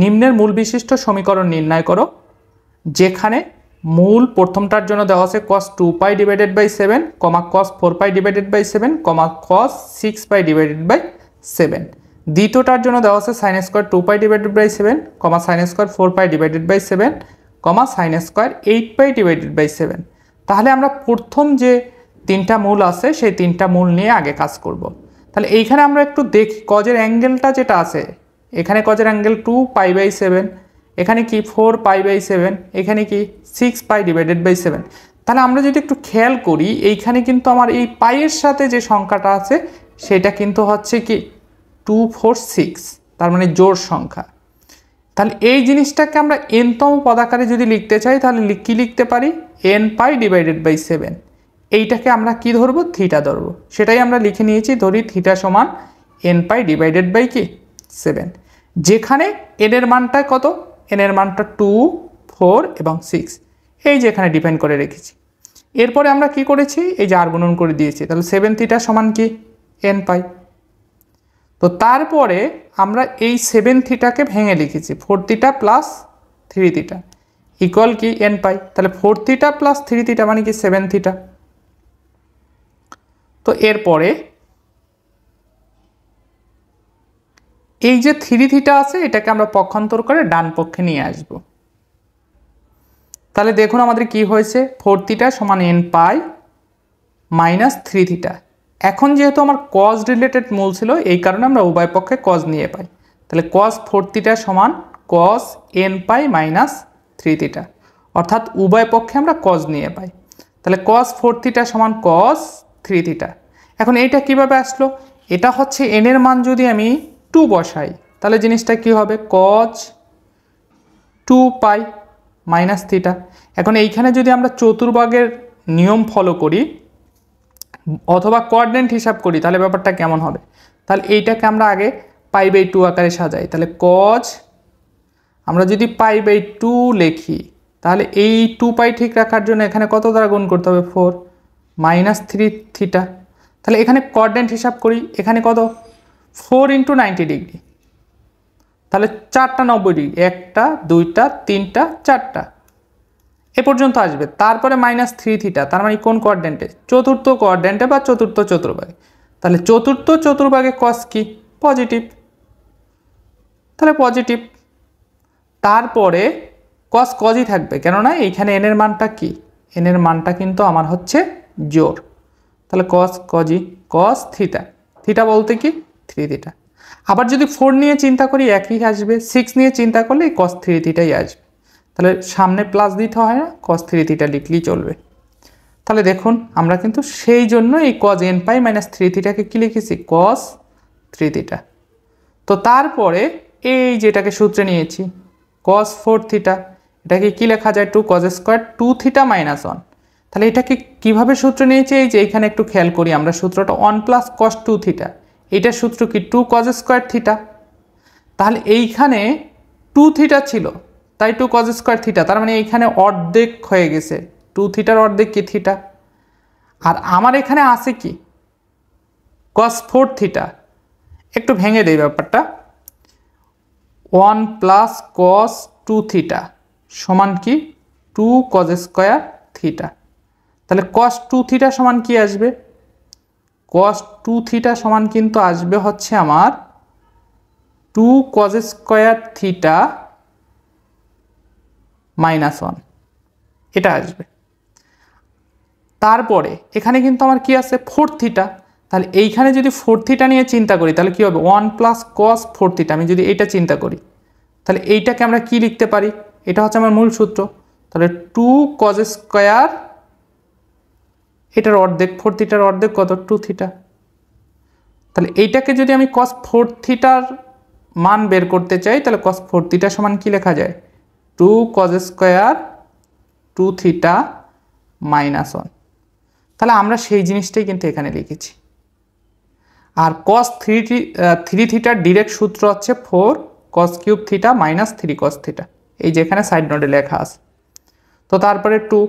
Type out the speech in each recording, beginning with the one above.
নিম্নের মূল বিশিষ্ট সমীকরণ নির্ণয় করো যেখানে মূল প্রথমটার জন্য দেওয়া আছে cos 2π divided by 7, cos 4π divided by 7, cos 6π divided by 7। দ্বিতীয়টার জন্য দেওয়া আছে sin square 2π divided by 7, sin square 4π divided by 7, sin square 8π divided by 7। তাহলে আমরা প্রথম যে তিনটা মূল আছে সেই তিনটা মূল নিয়ে আগে কাজ করব। তাহলে এইখানে আমরা একটু দেখি কজের অ্যাঙ্গেলটা যেটা আছে, এখানে কজের অ্যাঙ্গেল 2π/7, এখানে কি 4π/7, এখানে কি 6π ডিভাইডেড বাই 7। তাহলে আমরা যদি একটু খেয়াল করি এইখানে কিন্তু আমার এই পাইয়ের সাথে যে সংখ্যাটা আছে সেটা কিন্তু হচ্ছে কি 246, তার মানে জোড় সংখ্যা। তাহলে এই জিনিসটাকে আমরা nতম পদাকারে যদি লিখতে চাই তাহলে কি লিখতে পারি nπ ডিভাইডেড বাই 7। এইটাকে আমরা কি ধরবো থিটা ধরবো, সেটাই আমরা লিখে নিয়েছি, ধরি থিটা সমান nπ ডিভাইডেড বাই কি 7, যেখানে n এর মানটা কত, n এর মানটা 2, 4 এবং 6, এই যে এখানে ডিপেন্ড করে রেখেছি। এরপরে আমরা কি করেছি এই যে আর গুণন করে দিয়েছি, তাহলে 7 থিটা সমান কি nπ। তো তারপরে আমরা এই 7 থিটাকে ভেঙে লিখেছি 4 থিটা প্লাস 3 থিটা ইকুয়াল কি nπ। তাহলে 4 থিটা প্লাস 3 থিটা মানে কি 7 থিটা। তো এরপরে এই যে 3 থিটা আছে এটাকে আমরা পক্ষান্তর করে ডান পক্ষে নিয়ে আসব। তাহলে দেখুন আমাদের কি হয়েছে 4 থিটা সমান nπ মাইনাস 3 থিটা। এখন যেহেতু আমার cos রিলেটেড মূল ছিল এই কারণে আমরা উভয় পক্ষে cos নিয়ে পাই। তাহলে cos 4 থিটা সমান cos nπ মাইনাস 3 থিটা, অর্থাৎ উভয় পক্ষে আমরা cos নিয়ে পাই। তাহলে cos 4 থিটা সমান cos 3 থিটা। এখন এইটা কিভাবে আসলো, এটা হচ্ছে n এর মান যদি আমি 2 বসাই তাহলে জিনিসটা কি হবে cos 2π মাইনাস থিটা। এখন এইখানে যদি আমরা চতুর্ভাগের নিয়ম ফলো করি অথবা কোঅর্ডিনেট হিসাব করি তাহলে ব্যাপারটা কেমন হবে। তাহলে এইটাকে আমরা আগে π/2 আকারে সাজাই। তাহলে cos আমরা যদি π/2 লিখি তাহলে এই 2π ঠিক রাখার জন্য এখানে কত দ্বারা গুণ করতে হবে 4 মাইনাস 3 থিটা। তাহলে এখানে কোঅর্ডিনেট হিসাব করি, এখানে কত 4 × 90 ডিগ্রি, তাহলে 4টা 90 ডিগ্রি, 1টা 2টা 3টা 4টা এ পর্যন্ত আসবে। তারপরে মাইনাস 3 থিটা, তার মানে কোন কোঅর্ডিনেটে চতুর্থ কোঅর্ডিনেটে বা চতুর্থ চতুর্ভাগে। তাহলে চতুর্থ চতুর্ভাগে cos কি পজিটিভ, তাহলে পজিটিভ। তারপরে cos cosই থাকবে, কেননা এইখানে n এর মানটা কি, n এর মানটা কিন্তু আমার হচ্ছে জোড়। তাহলে cos cosই cos থিটা, থিটা বলতে কি 3 থিটা। আবার যদি 4 নিয়ে চিন্তা করি একই আসবে, 6 নিয়ে চিন্তা করলে এই cos 3 থিটাই আসবে। তাহলে সামনে প্লাস দিতে হয় না, cos 3 থিটা লিখলেই চলবে। তাহলে দেখুন আমরা কিন্তু সেই জন্য এই cos nπ মাইনাস 3 থিটাকে কি লিখেছি cos 3 থিটা। তো তারপরে এই যেটাকে সূত্রে নিয়েছি cos 4 থিটা, এটাকে কি লেখা যায় 2 cos স্কয়ার 2 থিটা মাইনাস 1। তাহলে এটাকে কিভাবে সূত্র নিয়েছি, এই যে এখানে একটু খেয়াল করি আমরা সূত্রটা 1 প্লাস cos 2 থিটা, এইটার সূত্র কি 2 cos স্কয়ার থিটা। তাহলে এইখানে 2 থিটা ছিল তাই 2 cos স্কয়ার থিটা, তার মানে এইখানে অর্ধেক হয়ে গেছে, 2 থিটার অর্ধেক কি থিটা। আর আমার এখানে আছে কি cos 4 থিটা, একটু ভেঙে দেই ব্যাপারটা, 1 প্লাস cos 2 থিটা সমান কি 2 cos স্কয়ার থিটা। তাহলে cos 2 থিটা সমান কি আসবে, cos 2 থিটা সমান কিন্তু আসবে হচ্ছে আমার 2 cos স্কয়ার থিটা মাইনাস 1, এটা আসবে। তারপরে এখানে কিন্তু আমার কি আছে 4 থিটা, তাহলে এইখানে যদি 4 থিটা নিয়ে চিন্তা করি তাহলে কি হবে 1 প্লাস cos 4 থিটা। আমি যদি এইটা চিন্তা করি তাহলে এইটাকে আমরা কি লিখতে পারি, এটা হচ্ছে আমার মূল সূত্র। তাহলে 2 cos স্কয়ার, এটার অর্ধেক 4 থিটার অর্ধেক কত 2 থিটা। তাহলে এইটাকে যদি আমি cos 4 থিটার মান বের করতে চাই তাহলে cos 4 থিটা সমান কি লেখা যায় 2 cos স্কয়ার 2 থিটা মাইনাস 1। তাহলে আমরা সেই জিনিসটাই কিন্তু এখানে লিখেছি। আর cos 3 থিটার ডিরেক্ট সূত্র হচ্ছে 4 cos cube theta minus 3 cos theta, এই যেখানে সাইড নোটে লেখা আছে। তো তারপরে 2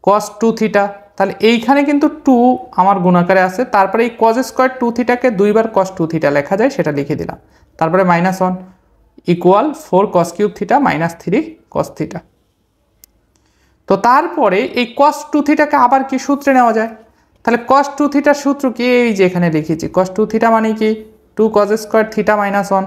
cos 2 থিটা, তাহলে এইখানে কিন্তু 2 আমার গুণাকারে আছে, তারপরে এই cos স্কয়ার 2 থিটাকে দুইবার cos 2 থিটা লেখা যায়, সেটা লিখে দিলাম। তারপরে minus 1 equal 4 cos cube theta minus 3 cos theta. তো তারপরে এই cos 2 থিটাকে আবার কি সূত্রে নেওয়া যায়? তাহলে cos 2 থিটার সূত্র কি? এই যে এখানে লিখেছি, cos 2 থিটা মানে কি 2 cos স্কয়ার থিটা মাইনাস 1।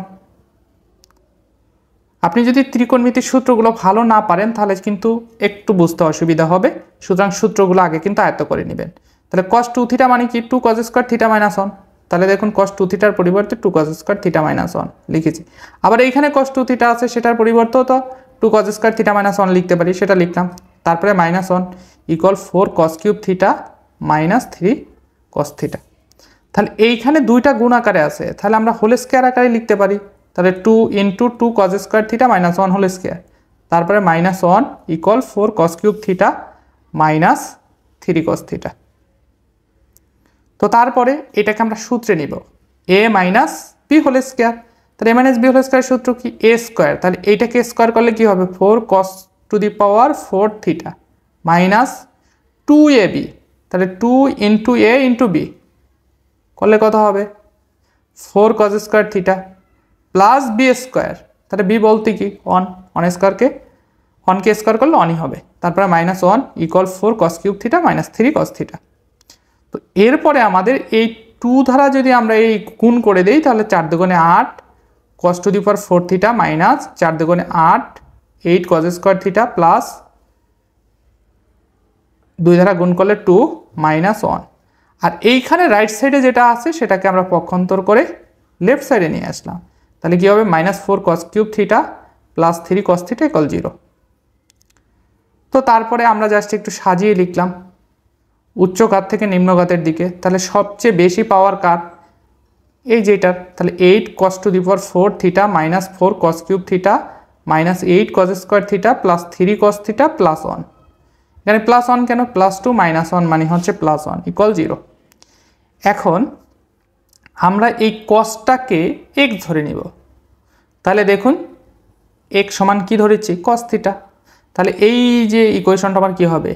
আপনি যদি ত্রিকোণমিতির সূত্রগুলো ভালো না পারেন তাহলে কিন্তু একটু বুঝতে অসুবিধা হবে, সুতরাং সূত্রগুলো আগে কিন্তু আয়ত্ত করে নেবেন। তাহলে cos 2 থিটা মানে কি 2 cos স্কয়ার থিটা মাইনাস 1। তাহলে দেখুন cos 2 থিটার পরিবর্তে 2 cos স্কয়ার থিটা মাইনাস 1 লিখেছি। আবার এইখানে cos 2 থিটা আছে, সেটার পরিবর্তেও তো 2 cos স্কয়ার থিটা মাইনাস 1 লিখতে পারি, সেটা লিখলাম। তারপরে minus 1 equal 4 cos cube theta minus 3 cos theta. তাহলে এইখানে দুইটা গুণ আকারে আছে, তাহলে আমরা হোল স্কয়ার আকারে লিখতে পারি। তাহলে 2 into 2 cos square theta minus 1 whole square, তারপরে minus 1 equal 4 cos cube theta minus 3 cos theta. তো তারপরে এটাকে আমরা সূত্রে নিব a minus B whole square. তাহলে a minus B whole square সূত্র কি a স্কয়ার, তাহলে এইটাকে স্কয়ার করলে কি হবে 4 cos to the power 4 theta minus 2ab, তাহলে 2 ইন্টু a ইন্টু b করলে কত হবে 4 cos square theta plus b square, তাহলে বি বলতে কি 1 স্কয়ারকে 1কে স্কয়ার করলে 1ই হবে, তারপরে minus 1 equal 4 cos cube theta minus 3 cos theta. তো এরপরে আমাদের এই 2 দ্বারা যদি আমরা এই গুণ করে দেই তাহলে 4 দুগুণে 8 cos to the power 4 theta minus 4 দুগুণে 8 8 cos স্কয়ার থিটা প্লাস 2 দ্বারা গুণ করলে 2 মাইনাস 1। আর এইখানে রাইট সাইডে যেটা আছে সেটাকে আমরা পক্ষান্তর করে লেফট সাইডে নিয়ে আসলাম, তাহলে কি হবে minus 4 cos cube theta plus 3 cos theta equal 0। তো তারপরে আমরা জাস্ট একটু সাজিয়ে লিখলাম উচ্চ ঘাত থেকে নিম্ন ঘাতের দিকে, তাহলে সবচেয়ে বেশি পাওয়ার কার এই যেটার, তাহলে 8 cos to the power 4 theta minus 4 cos cube theta minus 8 cos square theta plus 3 cos theta plus 1। এখানে প্লাস 1 কেন, প্লাস 2 মাইনাস 1 মানে হচ্ছে প্লাস 1 ইকুয়াল 0। এখন আমরা এই কসটাকে x ধরে নিব, তাহলে দেখুন x সমান কি ধরেছি cos থিটা, তাহলে এই যে ইকুয়েশনটা আমার কি হবে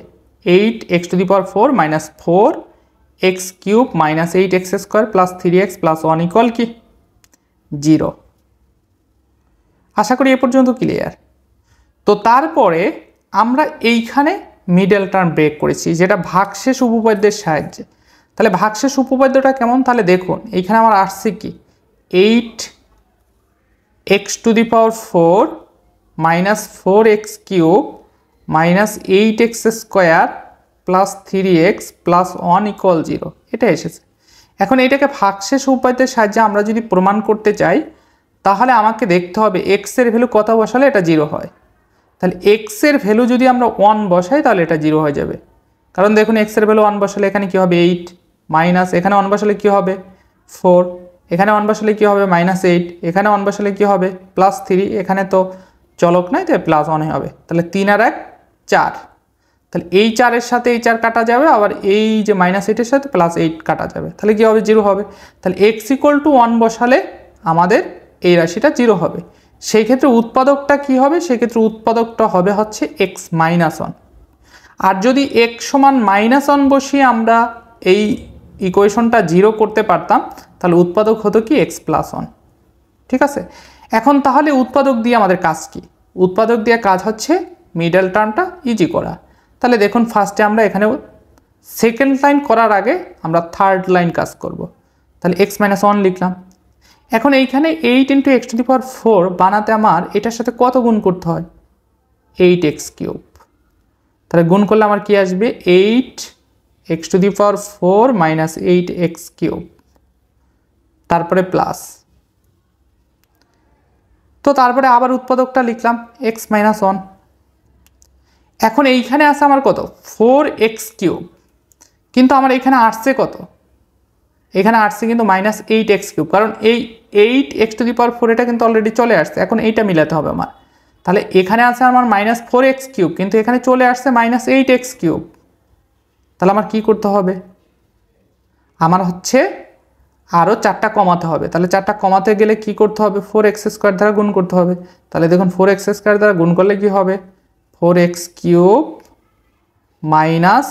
8 x to the power 4 minus 4 x cube minus 8 x square plus 3x plus 1 equal কি 0। আশা করি এ পর্যন্ত ক্লিয়ার। তো তারপরে আমরা এইখানে মিডল টার্ম ব্রেক করেছি যেটা ভাগশেষ উপপাদ্যের সাহায্যে। তাহলে ভাগশেষ উপপাদ্যটা কেমন, তাহলে দেখুন এইখানে আমার আসছে কি 8 x to the power 4 minus 4x cube minus 8x square plus 3x plus 1 equal 0 এটা এসেছে। এখন এটাকে ভাগশেষ উপপাদ্যের সাহায্যে আমরা যদি প্রমাণ করতে চাই তাহলে আমাকে দেখতে হবে x এর ভ্যালু কত বসালে এটা 0 হয়। তাহলে x এর ভ্যালু যদি আমরা 1 বসাই তাহলে এটা 0 হয়ে যাবে, কারণ দেখুন x এর ভ্যালু 1 বসালে এখানে কি হবে 8 মাইনাস এখানে 1 বসালে কি হবে 4, এখানে 1 বসালে কি হবে মাইনাস 8, এখানে 1 বসালে কি হবে প্লাস 3, এখানে তো চলক নাই তাই প্লাস 1 হবে, তাহলে 3 আর 1 4, তাহলে এই 4 এর সাথে এই 4 কাটা যাবে, আবার এই যে মাইনাস 8 এর সাথে প্লাস 8 কাটা যাবে, তাহলে কি হবে 0 হবে। তাহলে x ইকুয়াল টু 1 বসালে আমাদের এই রাশিটা 0 হবে। সেই ক্ষেত্রে উৎপাদকটা কি হবে, সেই ক্ষেত্রে উৎপাদকটা হবে হচ্ছে x মাইনাস 1। আর যদি x সমান মাইনাস 1 বসিয়ে আমরা এই ইকুয়েশনটা 0 করতে পারতাম তাহলে উৎপাদক হতো কি x প্লাস 1। ঠিক আছে, এখন তাহলে উৎপাদক দিয়ে আমাদের কাজ কি, উৎপাদক দিয়ে কাজ হচ্ছে মিডল টার্মটা ইজি করা। তাহলে দেখুন ফার্স্টে আমরা এখানে সেকেন্ড লাইন করার আগে আমরা থার্ড লাইন কাজ করব, তাহলে x মাইনাস 1 লিখলাম। এখন এইখানে 8 ইন্টু এক্স টু দি পাওয়ার 4 বানাতে আমার এটার সাথে কত গুণ করতে হয় 8x কিউব, তাহলে গুণ করলে আমার কি আসবে 8x to the power 4 minus 8x cube, তারপরে প্লাস, তো তারপরে আবার উৎপাদকটা লিখলাম x মাইনাস 1। এখন এইখানে আছে আমার কত 4x কিউব, কিন্তু আমার এখানে আসছে কত, এখানে আসছে কিন্তু মাইনাস 8x কিউব, কারণ এই 8x টু দি পাওয়ার 4 এটা কিন্তু অলরেডি চলে আসছে, এখন এইটা মিলাতে হবে আমার। তাহলে এখানে আছে আমার মাইনাস 4x কিউব, কিন্তু এখানে চলে আসছে মাইনাস 8x কিউব, তাহলে আমার কি করতে হবে, আমার হচ্ছে আরও 4টা কমাতে হবে। তাহলে 4টা কমাতে গেলে কি করতে হবে 4x স্কোয়ার দ্বারা গুণ করতে হবে। তাহলে দেখুন 4x স্কোয়ার দ্বারা গুণ করলে কি হবে 4x cube minus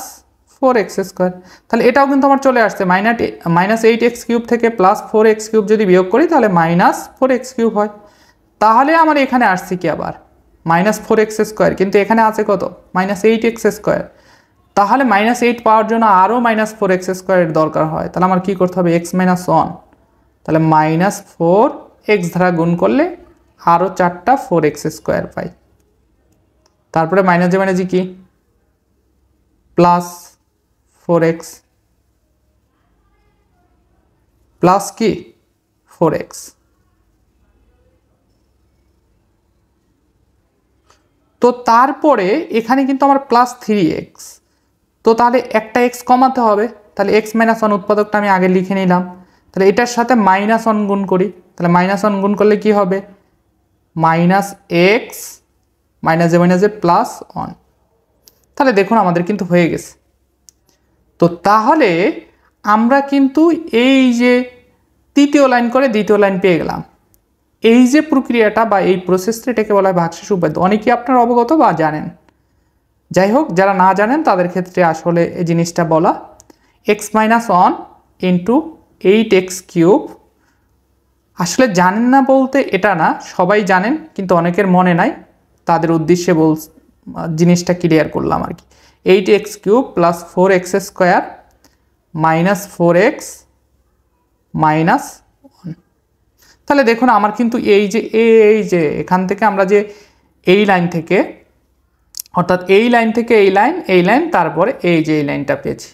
4x square, তাহলে এটাও কিন্তু আমার চলে আসছে মাইনাস 8x কিউব থেকে প্লাস 4x কিউব যদি বিয়োগ করি তাহলে মাইনাস 4x কিউব হয়। তাহলে আমার এখানে আসছে কি আবার -4x², কিন্তু এখানে আছে কত -8x²। তাহলে -8 পাওয়ার জন্য আরও -4x² এর দরকার হয়, তাহলে আমার কি করতে হবে x-1, তাহলে -4x দ্বারা গুণ করলে আরও 4টা 4x² পাই। তারপরে মাইনাস কি প্লাস 4x প্লাস কি 4x, তো তারপরে এখানে কিন্তু আমার প্লাস 3x, তো তাহলে একটা x কমাতে হবে, তাহলে x-1 উৎপাদকটা আমি আগে লিখে নিলাম। তাহলে এটার সাথে -1 গুণ করি, তাহলে -1 গুণ করলে কি হবে -x +1। তাহলে দেখুন আমাদের কিন্তু হয়ে গেছে। তো তাহলে আমরা কিন্তু এই যে তৃতীয় লাইন করে দ্বিতীয় লাইন পেয়ে গেলাম। এই যে প্রক্রিয়াটা বা এই প্রসেসটা এটাকে বলা হয় ভাগশেষ উপপাদ্য। অনেকেই আপনারা অবগত বা জানেন, যাই হোক যারা না জানেন তাদের ক্ষেত্রে আসলে এই জিনিসটা বলা। x-1 × 8x³ আসলে জানেন না বলতে এটা না, সবাই জানেন কিন্তু অনেকের মনে নাই, তাদের উদ্দেশ্যে জিনিসটা ক্লিয়ার করলাম আর কি। 8x³ + 4x² -4x -1। তাহলে দেখুন আমার কিন্তু এই যে এখান থেকে আমরা যে এই লাইন থেকে, অর্থাৎ এই লাইন থেকে এই লাইন তারপরে এই যে এই লাইনটা পেয়েছি।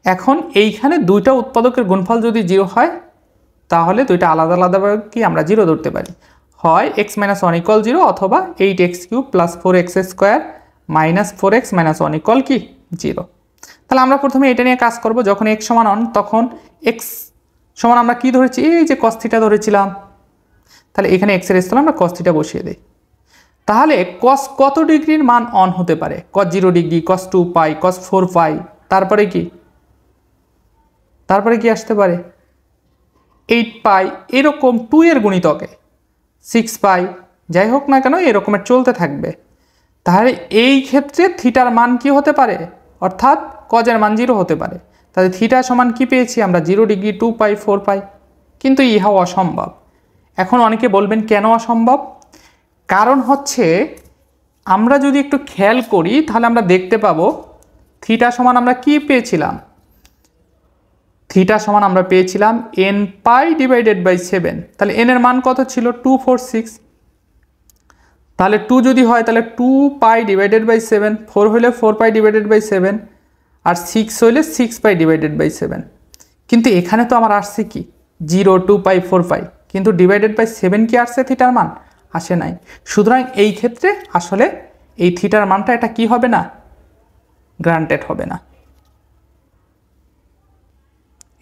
এখন এইখানে দুইটা উৎপাদকের গুণফল যদি 0 হয় তাহলে দুইটা আলাদা আলাদাভাবে কি আমরা 0 ধরতে পারি, হয় x-1 = 0 অথবা 8x³ + 4x² -4x -1 = কি 0। তাহলে আমরা প্রথমে এটা নিয়ে কাজ করব। যখন x = 1 তখন x সমান আমরা কি ধরেছি, এই যে cos θ ধরেছিলাম, তাহলে এখানে x এর স্থলে আমরা cos θ বসিয়ে দেই। তাহলে cos কত ডিগ্রির মান অন হতে পারে, cos 0 ডিগ্রি, cos 2π, cos 4π, তারপরে কি আসতে পারে 8π, এরকম 2 এর গুণিতকে 6π, যাই হোক না কেন এরকমের চলতে থাকবে। তাহলে এই ক্ষেত্রে থিটার মান কি হতে পারে, অর্থাৎ cos এর মান 0 হতে পারে। তাহলে থিটা সমান কি পেয়েছি আমরা 0 ডিগ্রি, 2π, 4π, কিন্তু ইহাও অসম্ভব। এখন অনেকে বলবেন কেন অসম্ভব, কারণ হচ্ছে আমরা যদি একটু খেয়াল করি তাহলে আমরা দেখতে পাবো থিটা সমান আমরা কি পেয়েছিলাম, থিটা সমান আমরা পেয়েছিলাম nπ / 7। তাহলে n এর মান কত ছিল 246, তাহলে 2 যদি হয় তাহলে 2π / 7, 4 হইলে 4π / 7, আর 6 হইলে 6π / 7। কিন্তু এখানে তো আমার আসছে কি 0, 2π, 4π, কিন্তু /7 কি আসছে থিটার মান, আসে নাই। সুতরাং এই ক্ষেত্রে আসলে এই থিটার মানটা এটা কি হবে না, গ্রান্টেড হবে না।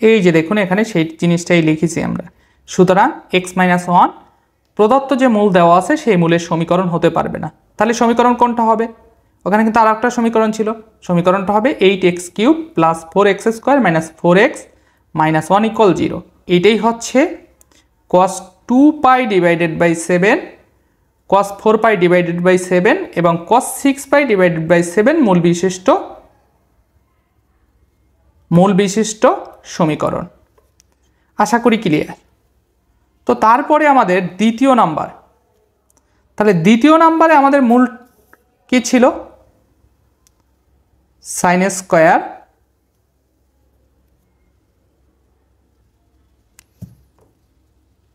এই যে দেখুন এখানে সেই জিনিসটাই লিখেছি আমরা। সুতরাং x-1 প্রদত্ত যে মূল দেওয়া আছে সেই মূলের সমীকরণ হতে পারবে না। তাহলে সমীকরণ কোনটা হবে, ওখানে কিন্তু আর একটা সমীকরণ ছিল, সমীকরণটা হবে 8x³ + 4x² -4x -1 = 0। এইটাই হচ্ছে cos 2π / 7, cos 4π / 7 এবং cos 6π / 7 মূল বিশিষ্ট সমীকরণ। আশা করি ক্লিয়ার। তো তারপরে আমাদের দ্বিতীয় নাম্বার, তাহলে দ্বিতীয় নাম্বারে আমাদের মূল কি ছিল, sin²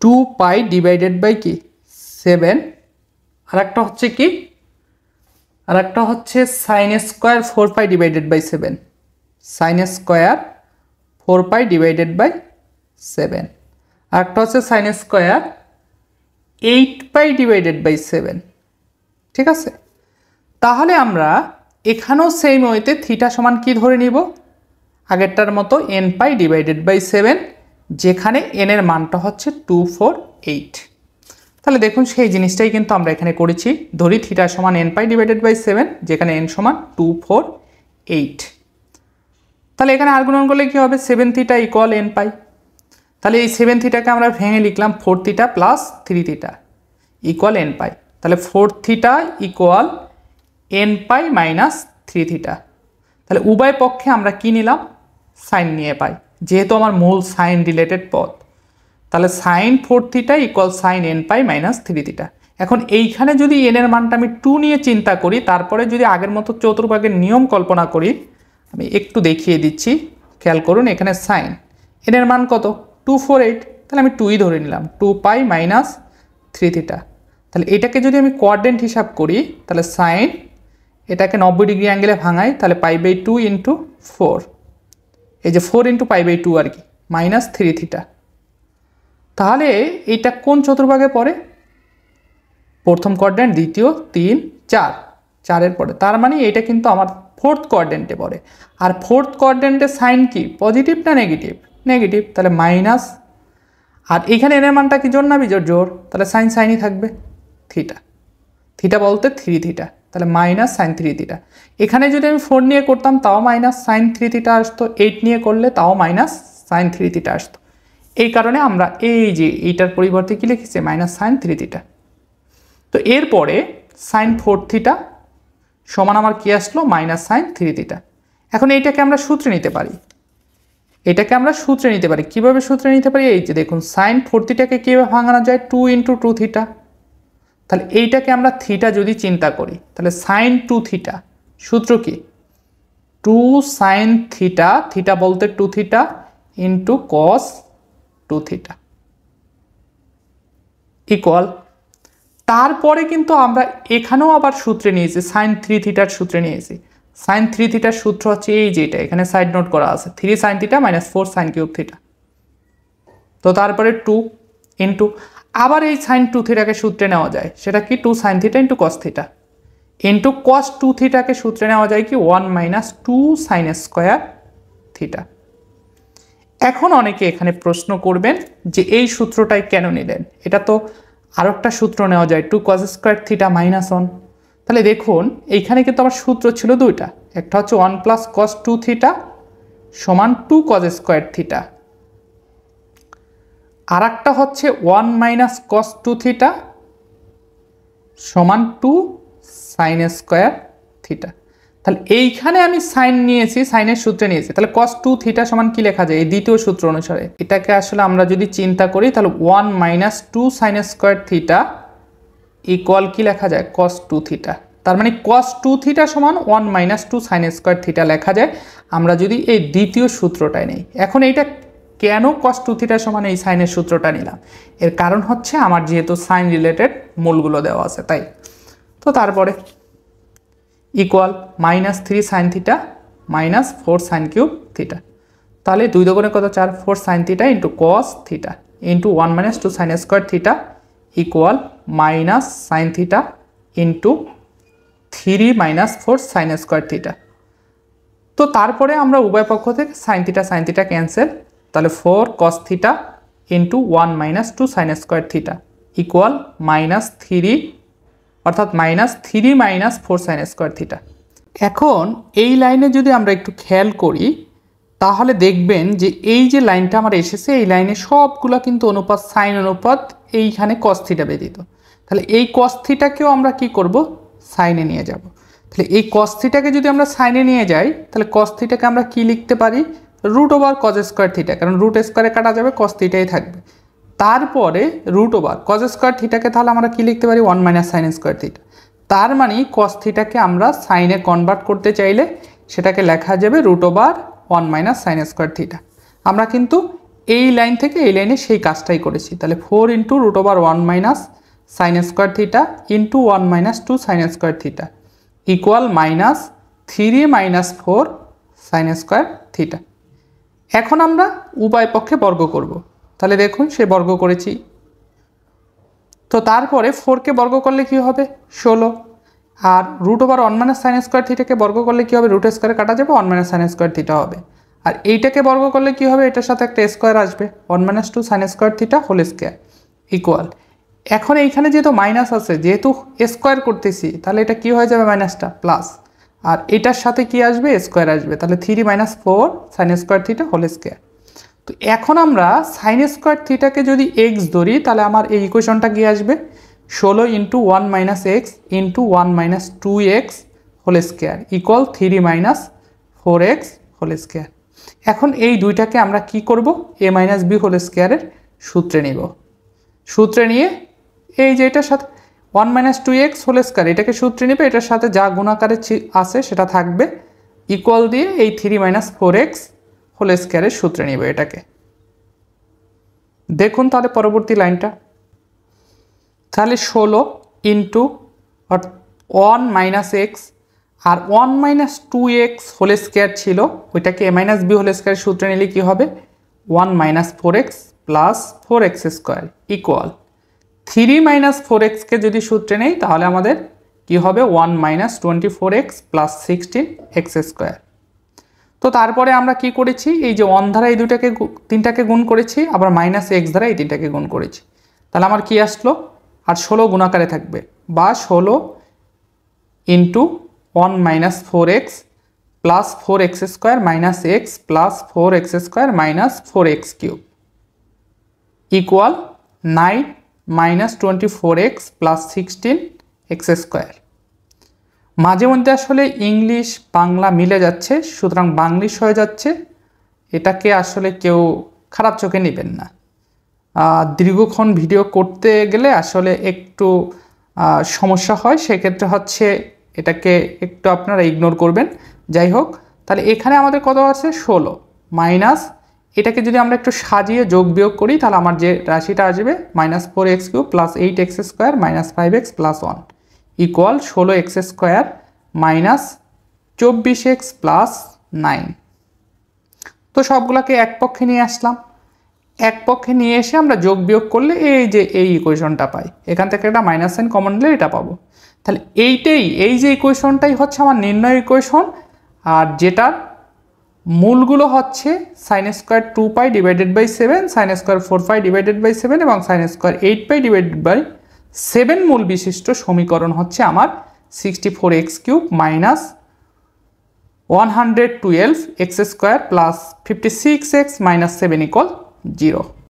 2π / কি 7, আর একটা হচ্ছে কি, আর একটা হচ্ছে sin² 4π / 7, sin² 4π / 7, আর একটা হচ্ছে sin² 8π / 7। ঠিক আছে, তাহলে আমরা এখানেও সেম ওয়েতে থিটা সমান কি ধরে নিব, আগেরটার মতো nπ / 7, যেখানে n এর মানটা হচ্ছে 248। তাহলে দেখুন সেই জিনিসটাই কিন্তু আমরা এখানে করেছি, ধরি থিটা সমান nπ / 7, যেখানে n সমান 248। তাহলে এখানে আর গুণন করলে কি হবে 7θ = nπ। তাহলে এই 7θ কে আমরা ভেঙে লিখলাম 4θ + 3θ = nπ। তাহলে 4θ = nπ - 3θ। তাহলে উভয় পক্ষে আমরা কি নিলাম, সাইন নিয়ে পাই, যেহেতু আমার মূল সাইন রিলেটেড পদ। তাহলে sine 4 theta equal sine n pi minus 3 theta. এখন এইখানে যদি এন এর মানটা আমি 2 নিয়ে চিন্তা করি, তারপরে যদি আগের মতো চতুর্ভাগের নিয়ম কল্পনা করি, আমি একটু দেখিয়ে দিচ্ছি, খেয়াল করুন। এখানে সাইন এন এর মান কত 248, তাহলে আমি 2ই ধরে নিলাম, 2 পাই মাইনাস 3 থিটা। তাহলে এটাকে যদি আমি কোয়াড্রেন্ট হিসাব করি, তাহলে সাইন এটাকে 90 ডিগ্রি অ্যাঙ্গেলে ভাঙাই, তাহলে π/2 ইন্টু 4, এই যে 4 ইন্টু π/2 আর কি, মাইনাস 3 থিটা। তাহলে এইটা কোন চতুর্ভাগে পড়ে? প্রথম কোয়াড্রেন্ট, দ্বিতীয়, 3, 4, 4-এর পরে। তার মানে এটা কিন্তু আমার ফোর্থ কোয়াড্রেন্টে পড়ে। আর ফোর্থ কোয়াড্রেন্টে সাইন কি পজিটিভ না নেগেটিভ? নেগেটিভ, তাহলে মাইনাস। আর এখানে এর মানটা কি জোর না বিজোড়? জোর, তাহলে সাইন সাইনই থাকবে, থিটা। থিটা বলতে 3 থিটা, তাহলে মাইনাস সাইন 3 থিটা। এখানে যদি আমি 4 নিয়ে করতাম তাও মাইনাস সাইন 3 থিটা আসতো, 8 নিয়ে করলে তাও মাইনাস সাইন 3 থিটা আসতো। এই কারণে আমরা এই যে এইটার পরিবর্তে কি লিখেছি? Minus sine 3 theta. তো এরপরে সাইন 4 থিটা সমান আমার কি আসলো? Minus sine 3 theta. এখন এইটাকে আমরা সূত্রে নিতে পারি, এটাকে আমরা সূত্রে নিতে পারি। কিভাবে সূত্রে নিতে পারি? এই যে দেখুন, সাইন 4 থিটাকে কীভাবে ভাঙানো যায়? 2 ইন্টু 2 থিটা। তাহলে এইটাকে আমরা থিটা যদি চিন্তা করি, তাহলে সাইন 2 থিটা, সূত্র কি? 2 সাইন থিটা, থিটা বলতে 2 theta into cos 2 theta equal. তারপরে কিন্তু আমরা এখানেও আবার সূত্রে নিয়েছি, সাইন 3 থিটার সূত্রে নিয়েছি। সাইন 3 থিটার সূত্র হচ্ছে এই যেটা এখানে সাইড নোট করা আছে, 3 sine theta minus 4 sine cube theta. তো তারপরে 2 ইন্টু আবার এই সাইন 2 থিটাকে সূত্রে নেওয়া যায়, সেটা কি? 2 sine theta into cos theta into cos 2 থিটাকে সূত্রে নেওয়া যায় কি? 1 মাইনাস 2 সাইন স্কোয়ার থিটা। এখন অনেকে এখানে প্রশ্ন করবেন যে এই সূত্রটাই কেন নিলেন? এটা তো আরও একটা সূত্র নেওয়া যায়, 2 কস স্কোয়ার থিটা মাইনাস 1। তাহলে দেখুন এইখানে কিন্তু আমার সূত্র ছিল দুইটা, একটা হচ্ছে 1 প্লাস কস 2 থিটা সমান 2 কস স্কোয়ার থিটা, আর একটা হচ্ছে 1 মাইনাস কস 2 থিটা সমান 2 সাইন স্কোয়ার থিটা। তাহলে এইখানে আমি সাইন নিয়েছি, সাইনের সূত্রে নিয়েছি, তাহলে কস 2 থিটা সমান কি লেখা যায় এই দ্বিতীয় সূত্র অনুসারে? এটাকে আসলে আমরা যদি চিন্তা করি, তাহলে 1 minus 2 sine square theta equal কি লেখা যায়? কস 2 থিটা। তার মানে কস 2 থিটা সমান 1 মাইনাস 2 সাইন স্কোয়ার থিটা লেখা যায় আমরা যদি এই দ্বিতীয় সূত্রটাই নেই। এখন এইটা কেন কস 2 থিটা সমান এই সাইনের সূত্রটা নিলাম? এর কারণ হচ্ছে আমার যেহেতু সাইন রিলেটেড মূলগুলো দেওয়া আছে তাই। তো তারপরে equal minus 3 sine theta minus 4 sine cube theta. তাহলে 2 দুগুণে কত? 4, 4 sine theta into cos theta into 1 minus 2 sine square theta equal minus sine theta into 3 minus 4 sine square theta. তো তারপরে আমরা উভয় পক্ষ থেকে সাইন থিটা ক্যান্সেল, তাহলে 4 cos theta into 1 minus 2 sine square theta equal minus 3, অর্থাৎ minus 3 minus 4 sine square theta. এখন এই লাইনে যদি আমরা একটু খেয়াল করি, তাহলে দেখবেন যে এই যে লাইনটা আমার এসেছে, এই লাইনে সবগুলো কিন্তু অনুপাত, সাইন অনুপাত এইখানে কস থিটা ব্যতীত। তাহলে এই কস থিটাকেও আমরা কি করব? সাইনে নিয়ে যাব। তাহলে এই কস থিটাকে যদি আমরা সাইনে নিয়ে যাই, তাহলে কস থিটাকে আমরা কি লিখতে পারি? Root over cos square theta, কারণ রুট স্কোয়ারে কাটা যাবে, কস থিটাই থাকবে। তারপরে রুট ওভার কস স্কোয়ার থিটাকে তাহলে আমরা কি লিখতে পারি? 1 মাইনাস সাইন স্কোয়ার থিটা। তার মানে কস থিটাকে আমরা সাইনে কনভার্ট করতে চাইলে সেটাকে লেখা যাবে root over 1 minus sine square theta. আমরা কিন্তু এই লাইন থেকে এই লাইনে সেই কাজটাই করেছি। তাহলে 4 into root over 1 minus sine square theta into 1 minus 2 sine square theta equal minus 3 minus 4 sine square theta. এখন আমরা উভয় পক্ষে বর্গ করব। তাহলে দেখুন সে বর্গ করেছি। তো তারপরে 4কে বর্গ করলে কি হবে? 16। আর root over 1 minus sine square থিটাকে বর্গ করলে কি হবে? রুট স্কোয়ারে কাটা যাবে, 1 মাইনাস সাইন স্কোয়ার থিটা হবে। আর এইটাকে বর্গ করলে কি হবে? এটার সাথে একটা স্কোয়ার আসবে, 1 minus 2 sine square theta whole square equal. এখন এইখানে যেহেতু মাইনাস আছে, যেহেতু স্কোয়ার করতেছি, তাহলে এটা কি হয়ে যাবে? মাইনাসটা প্লাস, আর এটার সাথে কি আসবে? স্কোয়ার আসবে, তাহলে 3 minus 4 sine square theta whole square. তো এখন আমরা সাইন স্কোয়ার থিটাকে যদি এক্স ধরি, তাহলে আমার এই ইকুয়েশনটা কি আসবে? 16 into 1 minus x into 1 minus 2x whole square equal 3 minus 4x whole square. এখন এই দুইটাকে আমরা কি করব? a মাইনাস বি হোল স্কোয়ারের সূত্রে নিব, সূত্রে নিয়ে এই যে এটার সাথে 1 - 2x হোল স্কয়ার এটাকে সূত্রে নিবে, এটার সাথে যা গুণাকারে আছে সেটা থাকবে, ইকুয়াল দিয়ে এই 3 - 4x হোল স্কয়ারের সূত্রে নিব এটাকে। দেখুন তাহলে পরবর্তী লাইনটা, তাহলে 16 ইন্টু 1 - x আর 1 - 2x হোল স্কয়ার ছিল, ওইটাকে a - b হোল স্কয়ারের সূত্রে নিলে কি হবে 1 - 4x plus 4x square equal 3 - 4x কে যদি সূত্রে নেই তাহলে আমাদের কি হবে 1 - 24x প্লাস 16x স্কয়ার। তো তারপরে আমরা কি করেছি, এই যে 1 দ্বারা এই তিনটাকে গুণ করেছি, আবার -x দ্বারা এই তিনটাকে গুণ করেছি, তাহলে আমার কি আসলো, আর 16 গুণাকারে থাকবে, বা 16 into 1 - 4x plus 4x square minus x plus 4x square minus 4x cube equal 9 - 24x plus 16x square. মাঝে মধ্যে আসলে ইংলিশ বাংলা মিলে যাচ্ছে, সুতরাং বাংলিশ হয়ে যাচ্ছে, এটাকে আসলে কেউ খারাপ চোখে নেবেন না। দীর্ঘক্ষণ ভিডিও করতে গেলে আসলে একটু সমস্যা হয়, সেক্ষেত্রে হচ্ছে এটাকে একটু আপনারা ইগনোর করবেন। যাই হোক, তাহলে এখানে আমাদের কত আছে 16 মাইনাস, এটাকে যদি আমরা একটু সাজিয়ে যোগ বিয়োগ করি তাহলে আমার যে রাশিটা আসবে -4x cube plus 8x square minus 5x plus 1 equal 16x square minus 24x plus 9। তো সবগুলোকে এক পক্ষে নিয়ে আসলাম, এক পক্ষে নিয়ে এসে আমরা যোগ বিয়োগ করলে এই যে এই ইকুয়েশনটা পাই, এখান থেকে একটা মাইনাস সাইন কমন নিলে এটা পাবো। তাহলে এই যে ইকুয়েশনটাই হচ্ছে আমার নির্ণয় ইকুয়েশন, আর যেটার মূলগুলো হচ্ছে sin square 2π divided by 7, sin square 4π divided by 7 এবং sin স্কয়ার 8π ডিভাইডেড বাই 7 মূল বিশিষ্ট সমীকরণ হচ্ছে আমার 64x cube minus 112x square plus 56x minus 7 equal 0।